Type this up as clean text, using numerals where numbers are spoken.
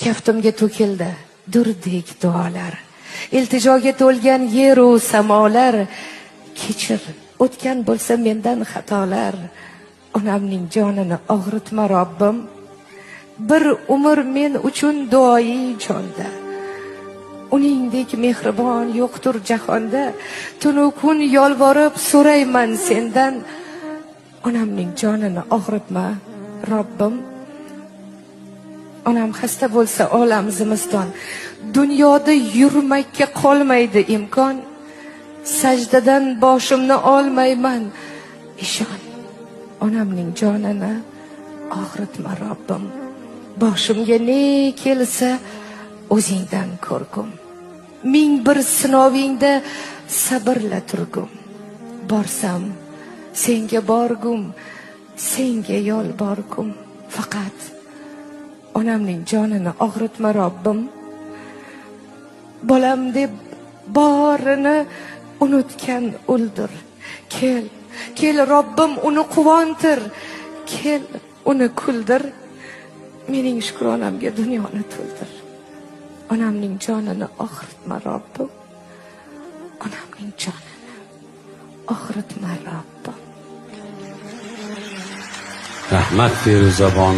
Kaftimga to'kildi durdek duolar, iltijoga to'lgan yeru samolar. Kechir, o'tgan bo'lsa mendan xatolar, onamning jonini og'ritma Robbim. Bir umr men uchun duoyi jonda, uningdek mehribon yo'qdir jahonda. Tunu kun yolvorib so'rayman sendan, onamning jonini og'ritma Robbim. Onam xasta bo'lsa olam zimiston, dunyoda yurmakka qolmaydi imkon. Sajdadan boshimni olmayman ishon, onamning jonini og'ritma Robbim. Boshimga ne kelsa o'zingdan ko'rgum, ming bir sinovingda sabrla turgum. Borsam senga borgum, senga yolborgum. Faqat onamning jonini og'ritma Robbim. Bolam deb borini unutgan o'ldir. Kel, kel Robbim uni quvontir, kel uni kuldir. Mening shukronamga dunyoni to'ldir. Onamning jonini og'ritma Robbim. Onamning jonini og'ritma Robbim. Rahmat Feruzabon.